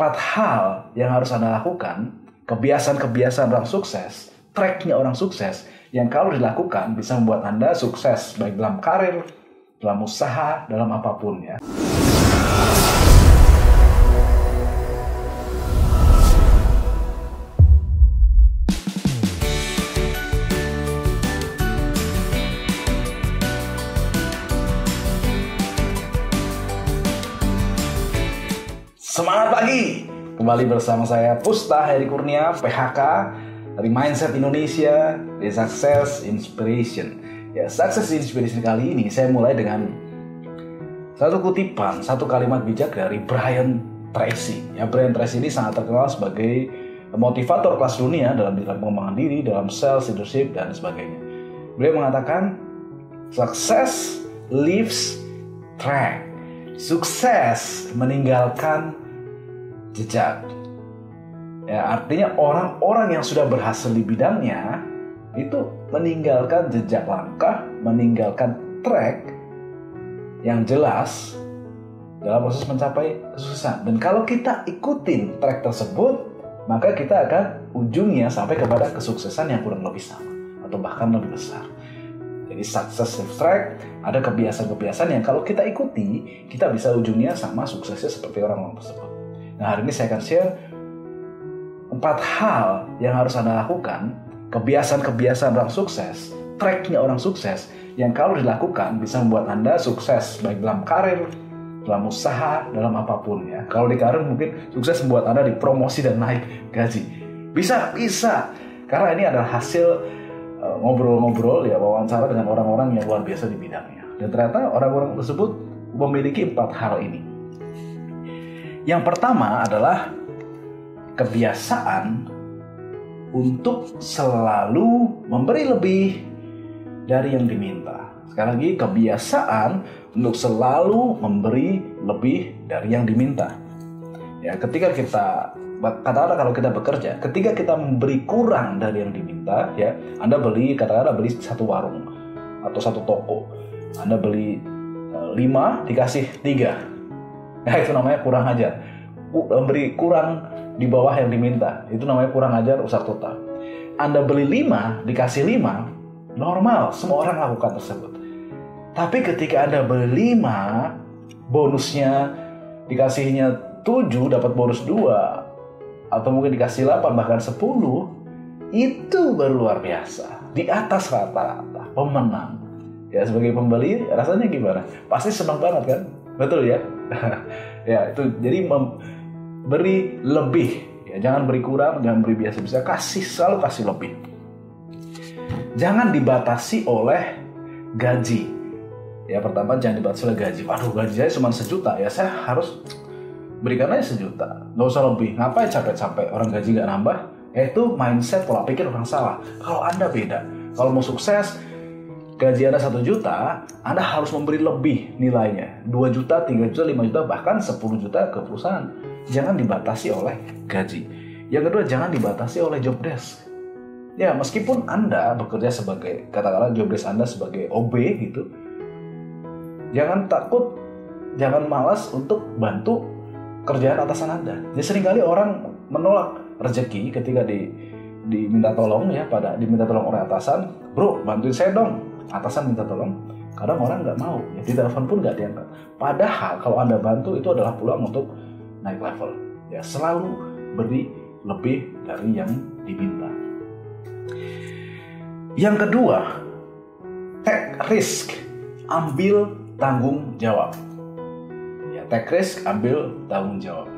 4 hal yang harus Anda lakukan, kebiasaan-kebiasaan orang sukses, tracknya orang sukses, yang kalau dilakukan bisa membuat Anda sukses, baik dalam karir, dalam usaha, dalam apapun ya. Semangat pagi! Kembali bersama saya Pusta Heri Kurnia, PHK dari Mindset Indonesia, di Success Inspiration. Ya, Success Inspiration kali ini saya mulai dengan satu kutipan, satu kalimat bijak dari Brian Tracy. Ya, Brian Tracy ini sangat terkenal sebagai motivator kelas dunia dalam bidang pengembangan diri, dalam sales, leadership, dan sebagainya. Beliau mengatakan, "Success leaves track." Sukses meninggalkan jejak. Ya, artinya orang-orang yang sudah berhasil di bidangnya itu meninggalkan jejak langkah, meninggalkan track yang jelas dalam proses mencapai kesuksesan. Dan kalau kita ikutin track tersebut, maka kita akan ujungnya sampai kepada kesuksesan yang kurang lebih sama atau bahkan lebih besar. Jadi success track, ada kebiasaan-kebiasaan yang kalau kita ikuti, kita bisa ujungnya sama suksesnya seperti orang-orang tersebut. Nah, hari ini saya akan share 4 hal yang harus Anda lakukan, kebiasaan-kebiasaan orang sukses, tracknya orang sukses, yang kalau dilakukan bisa membuat Anda sukses, baik dalam karir, dalam usaha, dalam apapun ya. Kalau di karir mungkin sukses membuat Anda dipromosi dan naik gaji. Bisa. Karena ini adalah hasil ngobrol-ngobrol ya, wawancara dengan orang-orang yang luar biasa di bidangnya. Dan ternyata orang-orang tersebut memiliki 4 hal ini. Yang pertama adalah kebiasaan untuk selalu memberi lebih dari yang diminta. Sekali lagi, kebiasaan untuk selalu memberi lebih dari yang diminta. Ya, ketika kita katakanlah kalau kita bekerja, ketika kita memberi kurang dari yang diminta, ya, Anda beli satu warung atau satu toko, Anda beli 5 dikasih 3, nah itu namanya kurang ajar. Memberi kurang di bawah yang diminta, itu namanya kurang ajar, rusak total. Anda beli 5 dikasih 5, normal, semua orang lakukan tersebut. Tapi ketika Anda beli 5, bonusnya dikasihnya 7, dapat bonus 2, atau mungkin dikasih 8 bahkan 10, itu baru luar biasa, di atas rata-rata, pemenang. Ya, sebagai pembeli rasanya gimana? Pasti senang banget kan? Betul ya? Ya, itu jadi beri lebih ya, jangan beri kurang, jangan beri biasa-biasa, selalu kasih lebih. Jangan dibatasi oleh gaji. Ya, pertama jangan dibatasi oleh gaji. Waduh, gaji saya cuma 1 juta, ya saya harus berikan aja 1 juta, nggak usah lebih. Ngapain capek-capek, orang gaji nggak nambah? Itu mindset, pola pikir orang salah. Kalau Anda beda, kalau mau sukses, gaji Anda 1 juta, Anda harus memberi lebih nilainya, 2 juta, 3 juta, 5 juta, bahkan 10 juta ke perusahaan. Jangan dibatasi oleh gaji. Yang kedua, jangan dibatasi oleh job desk. Ya, meskipun Anda bekerja sebagai, katakanlah job desk Anda sebagai OB gitu, jangan takut, jangan malas untuk bantu kerjaan atasan Anda. Jadi seringkali orang menolak rezeki ketika diminta tolong ya, diminta tolong oleh atasan. "Bro, bantuin saya dong." Atasan minta tolong, kadang orang nggak mau, ya di telepon pun nggak diangkat. Padahal kalau Anda bantu itu adalah peluang untuk naik level. Ya, selalu beri lebih dari yang diminta. Yang kedua, take risk, ambil tanggung jawab. Take risk, ambil tanggung jawab.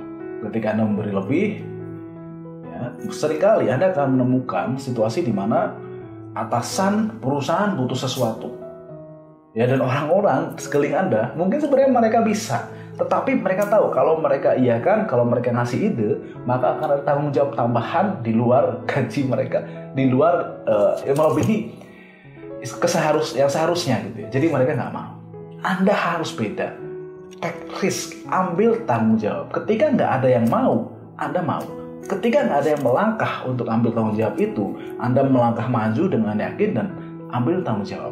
Ketika Anda memberi lebih, ya, seringkali Anda akan menemukan situasi di mana atasan perusahaan butuh sesuatu. Ya, dan orang-orang sekeliling Anda, mungkin sebenarnya mereka bisa, tetapi mereka tahu kalau mereka iakan, kalau mereka ngasih ide, maka akan ada tanggung jawab tambahan di luar gaji mereka, di luar melebihi yang seharusnya gitu ya. Jadi mereka nggak mau. Anda harus beda. Take risk, ambil tanggung jawab. Ketika nggak ada yang mau, Anda mau. Ketika nggak ada yang melangkah untuk ambil tanggung jawab itu, Anda melangkah maju dengan yakin dan ambil tanggung jawab.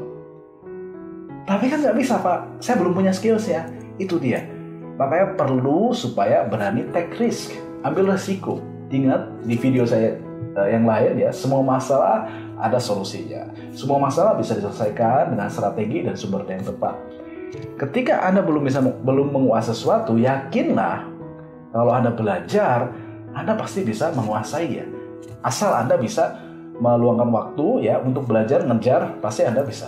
Tapi kan nggak bisa, Pak. Saya belum punya skills ya. Itu dia. Makanya perlu supaya berani take risk. ambil resiko. Ingat di video saya yang lain ya, semua masalah ada solusinya. Semua masalah bisa diselesaikan dengan strategi dan sumber daya yang tepat. Ketika Anda belum menguasai sesuatu, yakinlah kalau Anda belajar, Anda pasti bisa menguasainya. Asal Anda bisa meluangkan waktu ya untuk belajar, ngejar, pasti Anda bisa.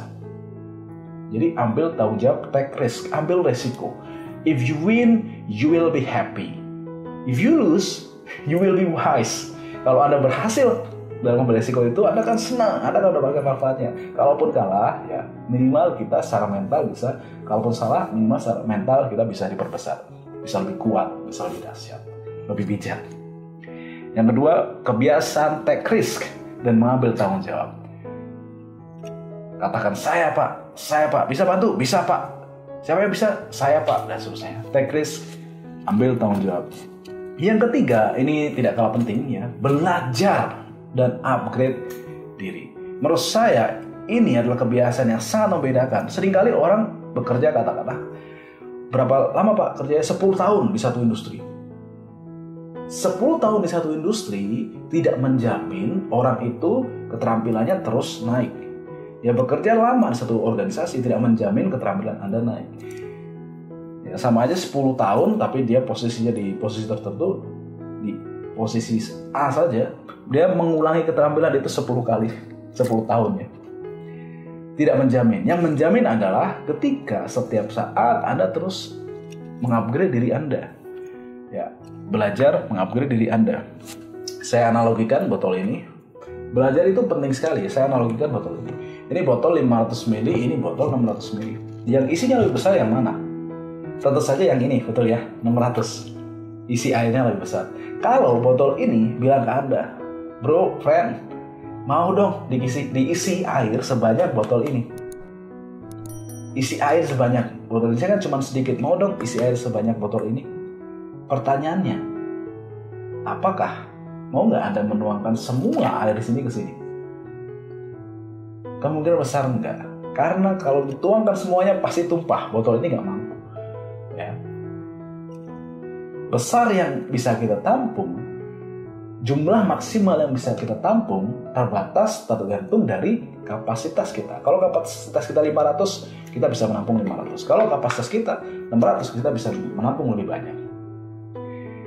Jadi ambil tanggung jawab, take risk, ambil resiko. If you win, you will be happy. If you lose, you will be wise. Kalau Anda berhasil dalam mengambil resiko itu, Anda akan senang, Anda akan mendapatkan manfaatnya. Kalaupun kalah, ya minimal kita secara mental bisa. Kalaupun salah, minimal secara mental kita bisa diperbesar, bisa lebih kuat, bisa lebih dahsyat, lebih bijak. Yang kedua, kebiasaan take risk dan mengambil tanggung jawab. Katakan saya pak, bisa bantu, bisa pak. Siapa yang bisa? Saya pak, dan seterusnya. Take risk, ambil tanggung jawab. Yang ketiga, ini tidak kalah penting ya, belajar dan upgrade diri. Menurut saya, ini adalah kebiasaan yang sangat membedakan. Seringkali orang bekerja katakanlah, berapa lama pak kerjanya? 10 tahun di satu industri. 10 tahun di satu industri tidak menjamin orang itu keterampilannya terus naik. Ya bekerja lama di satu organisasi tidak menjamin keterampilan Anda naik. Ya, sama aja 10 tahun tapi dia posisinya di posisi tertentu, di posisi A saja, dia mengulangi keterampilan itu 10 kali 10 tahun ya. Tidak menjamin. Yang menjamin adalah ketika setiap saat Anda terus mengupgrade diri Anda. Ya, belajar mengupgrade diri Anda. Saya analogikan botol ini. Belajar itu penting sekali. Saya analogikan botol ini. Ini botol 500 ml, ini botol 600 ml. Yang isinya lebih besar yang mana? Tentu saja yang ini, betul ya, 600. Isi airnya lebih besar. Kalau botol ini bilang ke Anda, bro, friend, mau dong diisi air sebanyak botol ini. Isi air sebanyak, botol ini kan cuma sedikit, mau dong isi air sebanyak botol ini. Pertanyaannya, apakah mau nggak Anda menuangkan semua air di sini ke sini? Kemungkinan besar enggak. Karena kalau dituangkan semuanya pasti tumpah, botol ini nggak mampu. Ya. Besar yang bisa kita tampung, jumlah maksimal yang bisa kita tampung terbatas tergantung dari kapasitas kita. Kalau kapasitas kita 500, kita bisa menampung 500. Kalau kapasitas kita 600, kita bisa menampung lebih banyak.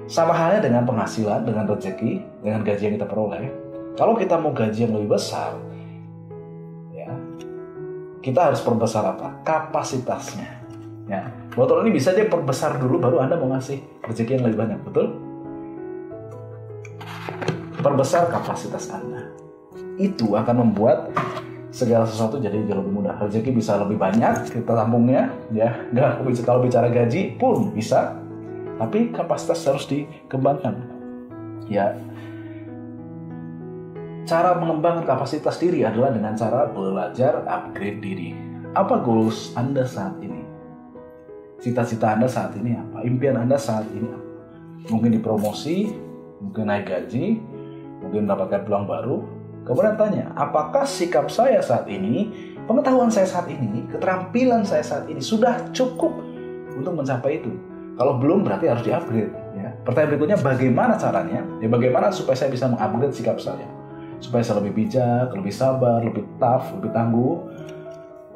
Sama halnya dengan penghasilan, dengan rezeki, dengan gaji yang kita peroleh. Kalau kita mau gaji yang lebih besar, ya, kita harus perbesar apa? Kapasitasnya. Ya, botol ini bisa dia perbesar dulu baru Anda mau ngasih rezeki yang lebih banyak, betul? Perbesar kapasitas Anda. Itu akan membuat segala sesuatu jadi jauh lebih mudah. Rezeki bisa lebih banyak kita tampungnya, ya. Nggak, kalau bicara gaji pun bisa, tapi kapasitas harus dikembangkan. Ya, cara mengembangkan kapasitas diri adalah dengan cara belajar upgrade diri. Apa goals Anda saat ini? Cita-cita Anda saat ini apa? Impian Anda saat ini apa? Mungkin dipromosi, mungkin naik gaji, mungkin mendapatkan peluang baru. Kemudian tanya, apakah sikap saya saat ini, pengetahuan saya saat ini, keterampilan saya saat ini sudah cukup untuk mencapai itu? Kalau belum berarti harus di-upgrade. Ya. Pertanyaan berikutnya, bagaimana caranya? Ya, bagaimana supaya saya bisa mengupgrade sikap saya? Supaya saya lebih bijak, lebih sabar, lebih tough, lebih tangguh.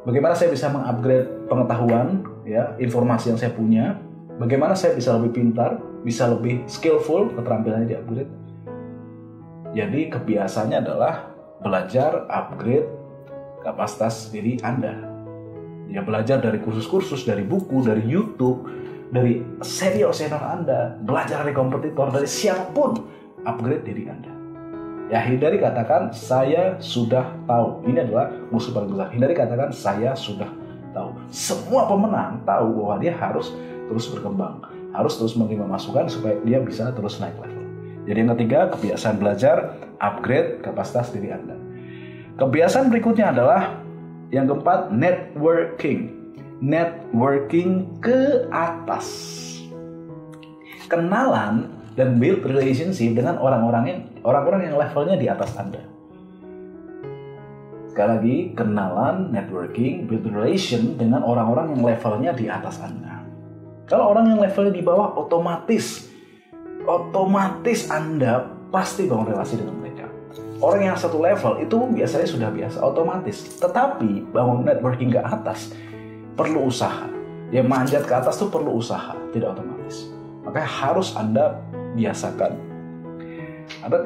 Bagaimana saya bisa mengupgrade pengetahuan, ya, informasi yang saya punya. Bagaimana saya bisa lebih pintar, bisa lebih skillful, keterampilannya di-upgrade. Jadi kebiasaannya adalah belajar upgrade kapasitas diri Anda. Ya, belajar dari kursus-kursus, dari buku, dari YouTube, dari senior-senior Anda, belajar dari kompetitor, dari siapapun, upgrade diri Anda. Ya, hindari katakan saya sudah tahu. Ini adalah musuh paling besar. Hindari katakan saya sudah tahu. Semua pemenang tahu bahwa dia harus terus berkembang, harus terus menerima masukan supaya dia bisa terus naik level. Jadi yang ketiga, kebiasaan belajar, upgrade kapasitas diri Anda. Kebiasaan berikutnya adalah yang keempat, networking. Networking ke atas. Kenalan dan build relationship dengan orang-orang yang levelnya di atas Anda. Sekali lagi, kenalan, networking, build relation dengan orang-orang yang levelnya di atas Anda. Kalau orang yang levelnya di bawah, otomatis otomatis Anda pasti bangun relasi dengan mereka. Orang yang satu level itu biasanya sudah biasa, otomatis. Tetapi bangun networking ke atas perlu usaha. Yang manjat ke atas itu perlu usaha, tidak otomatis. Makanya harus Anda biasakan.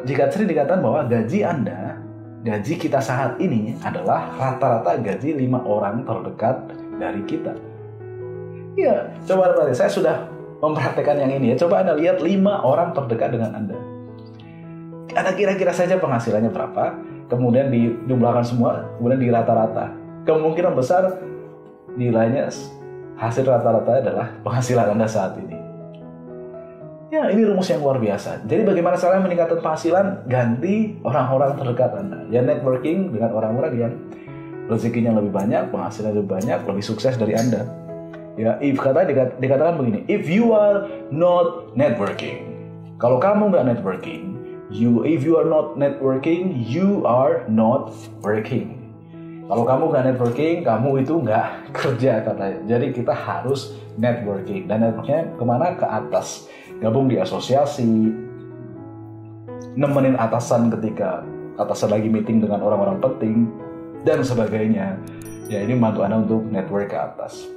Jika sering dikatakan bahwa gaji Anda, gaji kita saat ini adalah rata-rata gaji 5 orang terdekat dari kita. Ya, coba perhatikan. Saya sudah memperhatikan yang ini ya. Coba Anda lihat 5 orang terdekat dengan Anda. Anda kira-kira saja penghasilannya berapa, kemudian dijumlahkan semua, kemudian di rata-rata. Kemungkinan besar nilainya hasil rata-rata adalah penghasilan Anda saat ini. Ya, ini rumus yang luar biasa. Jadi bagaimana caranya meningkatkan penghasilan? Ganti orang-orang terdekat Anda. Ya, networking dengan orang-orang yang rezekinya lebih banyak, penghasilan lebih banyak, lebih sukses dari Anda. Ya, dikatakan begini, if you are not networking, kalau kamu nggak networking, if you are not networking, you are not working. Kalau kamu nggak networking, kamu itu nggak kerja katanya. Jadi kita harus networking. Dan networknya kemana? Ke atas. Gabung di asosiasi, nemenin atasan ketika atasan lagi meeting dengan orang-orang penting, dan sebagainya. Ya, ini membantu Anda untuk network ke atas.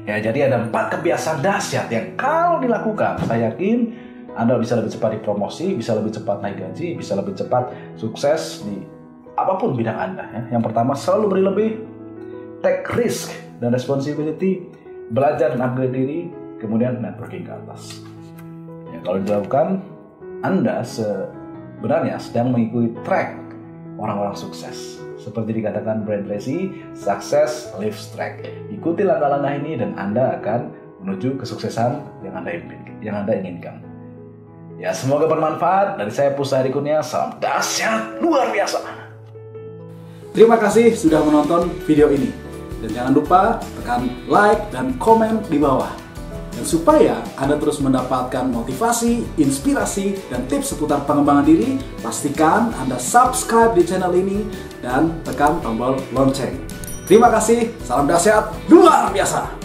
Ya, jadi ada 4 kebiasaan dahsyat yang kalau dilakukan, saya yakin Anda bisa lebih cepat dipromosi, bisa lebih cepat naik gaji, bisa lebih cepat sukses di apapun bidang Anda. Ya. Yang pertama, selalu beri lebih, take risk dan responsibility, belajar dan upgrade diri, kemudian networking ke atas. Ya, kalau dilakukan, Anda sebenarnya sedang mengikuti track orang-orang sukses. Seperti dikatakan Brian Tracy, success leaves track. Ikuti langkah-langkah ini dan Anda akan menuju kesuksesan yang Anda inginkan. Ya, semoga bermanfaat. Dari saya Pusat Hadi Kurnia, salam dahsyat luar biasa. Terima kasih sudah menonton video ini. Dan jangan lupa tekan like dan komen di bawah. Dan supaya Anda terus mendapatkan motivasi, inspirasi, dan tips seputar pengembangan diri, pastikan Anda subscribe di channel ini dan tekan tombol lonceng. Terima kasih, salam dahsyat luar biasa.